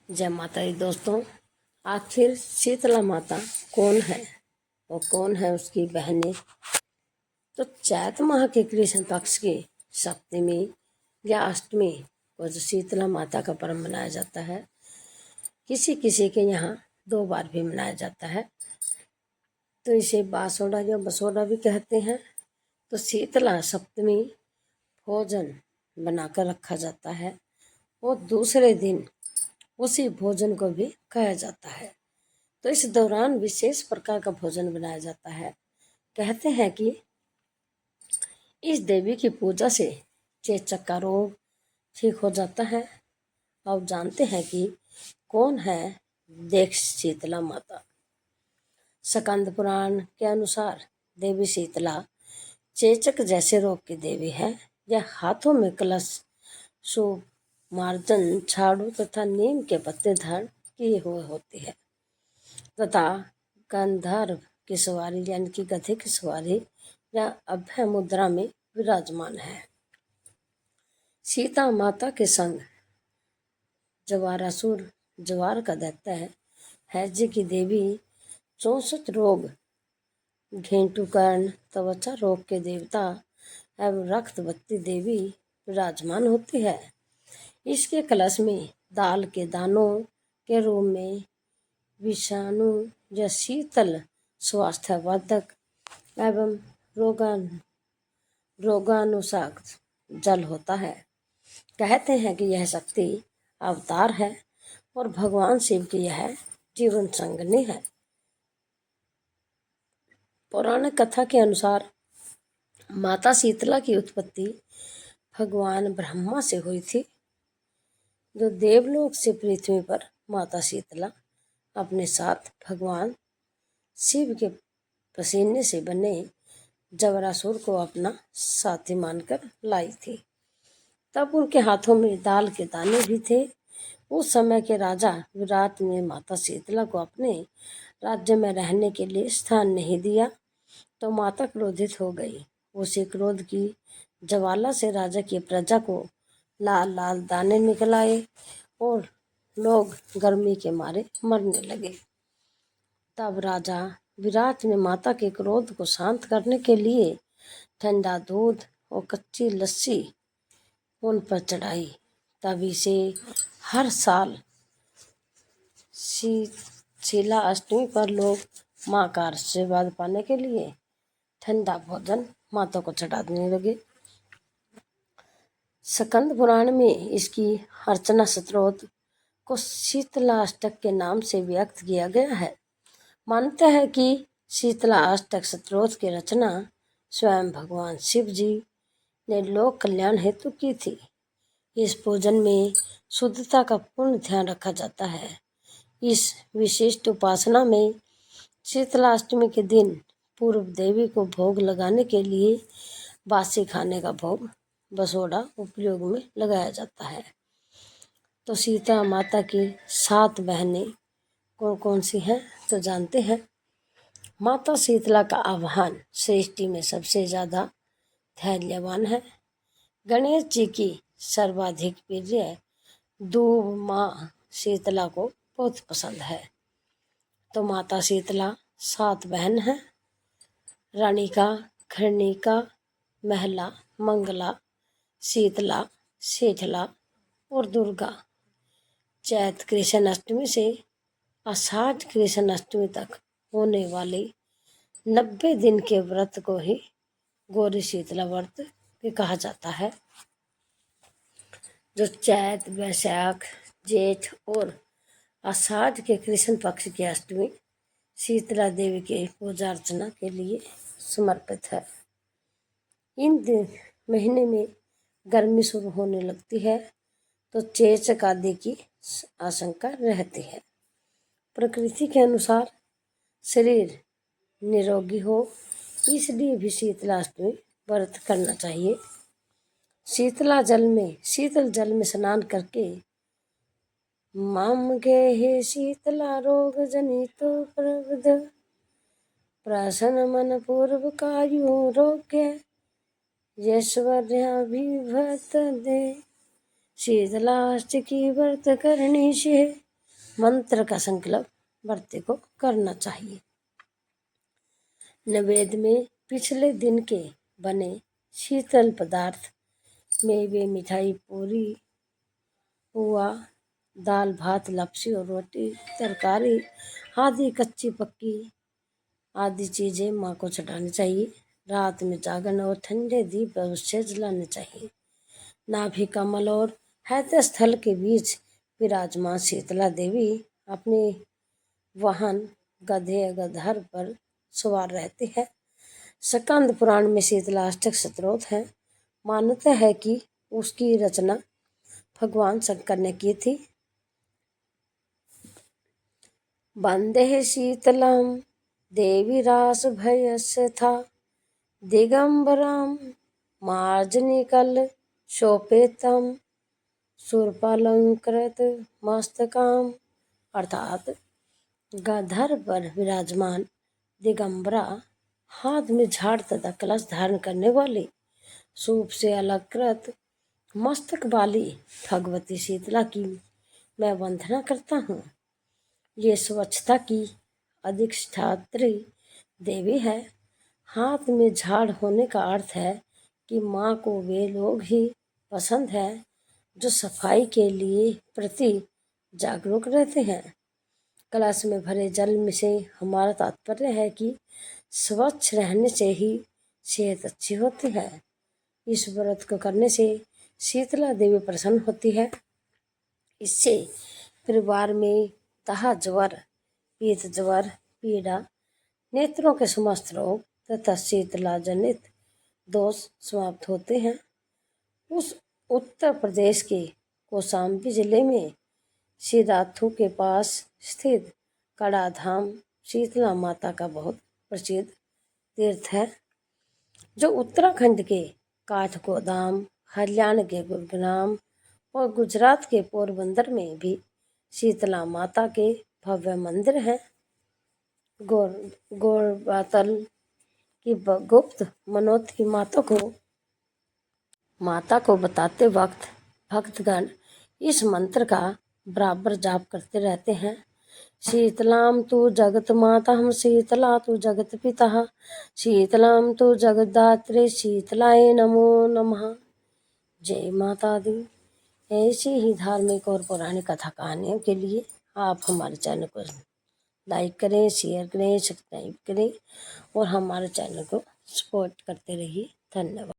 जय माता दी दोस्तों। आखिर शीतला माता कौन है और कौन है उसकी बहनें? तो चैत माह के कृष्ण पक्ष की सप्तमी या अष्टमी को जो शीतला माता का पर्व मनाया जाता है, किसी किसी के यहाँ 2 बार भी मनाया जाता है। तो इसे बासोड़ा या बसोड़ा भी कहते हैं। तो शीतला सप्तमी भोजन बनाकर रखा जाता है और दूसरे दिन उसी भोजन को भी खाया जाता है। तो इस दौरान विशेष प्रकार का भोजन बनाया जाता है। कहते हैं कि इस देवी की पूजा से चेचक का रोग ठीक हो जाता है। अब जानते हैं कि कौन है देख शीतला माता। स्कंद पुराण के अनुसार देवी शीतला चेचक जैसे रोग की देवी है। यह हाथों में कलश, सूप, मार्जन, झाड़ू तथा नीम के पत्ते धारण किए हुए होती है तथा गंधर्व की सवारी यानी कि गधे की सवारी या अभय मुद्रा में विराजमान है। सीता माता के संग जवारासुर जवार का दैत्य है। हैज्य की देवी 64 रोग, घेंटुकर्ण त्वचा रोग के देवता एवं रक्तवती देवी विराजमान होती है। इसके कलश में दाल के दानों के रूप में विषाणु या शीतल स्वास्थ्यवर्धक एवं रोगानुसार जल होता है। कहते हैं कि यह शक्ति अवतार है और भगवान शिव की यह जीवन संगिनी है। पौराणिक कथा के अनुसार माता शीतला की उत्पत्ति भगवान ब्रह्मा से हुई थी, जो देवलोक से पृथ्वी पर माता शीतला अपने साथ भगवान शिव के पसीने से बने जवरासुर को अपना साथी मानकर लाई थी। तब उनके हाथों में दाल के दाने भी थे। उस समय के राजा विराट ने माता शीतला को अपने राज्य में रहने के लिए स्थान नहीं दिया, तो माता क्रोधित हो गई। उसी क्रोध की ज्वाला से राजा की प्रजा को लाल लाल दाने निकल आए और लोग गर्मी के मारे मरने लगे। तब राजा विराट ने माता के क्रोध को शांत करने के लिए ठंडा दूध और कच्ची लस्सी उन पर चढ़ाई। तभी से हर साल शीला अष्टमी पर लोग माँ का आशीर्वाद पाने के लिए ठंडा भोजन माता को चढ़ाने लगे। स्कंद पुराण में इसकी अर्चना स्तोत्र को शीतला अष्टक के नाम से व्यक्त किया गया है। मानते हैं कि शीतला अष्टक स्तोत्र की रचना स्वयं भगवान शिव जी ने लोक कल्याण हेतु की थी। इस पूजन में शुद्धता का पूर्ण ध्यान रखा जाता है। इस विशिष्ट उपासना में शीतला अष्टमी के दिन पूर्व देवी को भोग लगाने के लिए बासी खाने का भोग बसोड़ा उपयोग में लगाया जाता है। तो सीता माता की 7 बहनें कौन कौन सी हैं तो जानते हैं। माता शीतला का आह्वान सृष्टि में सबसे ज़्यादा धैर्यवान है। गणेश जी की सर्वाधिक प्रिय दूब माँ शीतला को बहुत पसंद है। तो माता शीतला 7 बहन हैं: रानिका, खरनिका, महला, मंगला, शीतला, शीतला और दुर्गा। चैत कृष्ण अष्टमी से आषाढ़ कृष्ण अष्टमी तक होने वाले 90 दिन के व्रत को ही गौरी शीतला व्रत भी कहा जाता है, जो चैत, वैशाख, जेठ और आषाढ़ के कृष्ण पक्ष की अष्टमी शीतला देवी के पूजा अर्चना के लिए समर्पित है। इन महीने में गर्मी शुरू होने लगती है, तो चेचक आदि की आशंका रहती है। प्रकृति के अनुसार शरीर निरोगी हो, इसलिए भी शीतला अष्टमी व्रत करना चाहिए। शीतल जल में स्नान करके माम गे हे शीतला रोग जनितो प्रवद प्रसन्न मन पूर्व कायु रोग्य यश्वर्याभिभत दे। शीतलाष्टकी व्रत करने से मंत्र का संकल्प व्रती को करना चाहिए। नैवेद्य में पिछले दिन के बने शीतल पदार्थ, मेवे, मिठाई, पूरी, पुआ, दाल भात, लपसी और रोटी, तरकारी आदि कच्ची पक्की आदि चीजें माँ को चढ़ानी चाहिए। रात में जागरण और ठंडे दीप अवश्य जलाने चाहिए। नाभि कमल और हैत्य स्थल के बीच विराजमान शीतला देवी अपने वाहन गधे गधर पर सवार रहती है। स्कंद पुराण में शीतलाष्टक स्तोत्र है। मान्यता है कि उसकी रचना भगवान शंकर ने की थी। वंदे शीतलम देवी रास भयस्य था दिगंबरम मार्जनिकल शोपेतम शूर्पालंकृत मस्तकाम, अर्थात गधर पर विराजमान दिगंबरा, हाथ में झाड़ तथा कलश धारण करने वाली, सूप से अलंकृत मस्तक वाली भगवती शीतला की मैं वंदना करता हूँ। ये स्वच्छता की अधिष्ठात्री देवी है। हाथ में झाड़ होने का अर्थ है कि माँ को वे लोग ही पसंद है जो सफाई के लिए प्रति जागरूक रहते हैं। कलश में भरे जल में से हमारा तात्पर्य है कि स्वच्छ रहने से ही सेहत अच्छी होती है। इस व्रत को करने से शीतला देवी प्रसन्न होती है। इससे परिवार में तहा ज्वर, पीत ज्वर, पीड़ा, नेत्रों के समस्त रोग तथा शीतला जनित दोष समाप्त होते हैं। उस उत्तर प्रदेश के कौशाम्बी जिले में शिराथू के पास स्थित कड़ा धाम शीतला माता का बहुत प्रसिद्ध तीर्थ है, जो उत्तराखंड के काठगोदाम, हरियाणा के गुरुग्राम और गुजरात के पोरबंदर में भी शीतला माता के भव्य मंदिर हैं। गौरबातल की गुप्त मनोती माता को बताते वक्त भक्तगण इस मंत्र का बराबर जाप करते रहते हैं। शीतलाम तु जगत माता हम शीतला तु जगत पिता, शीतलाम तु जगदात्री शीतलाय नमो नमः। जय माता दी। ऐसी ही धार्मिक और पौराणिक कथा कहानियों के लिए आप हमारे चैनल को लाइक करें, शेयर करें, सब्सक्राइब करें और हमारे चैनल को सपोर्ट करते रहिए। धन्यवाद।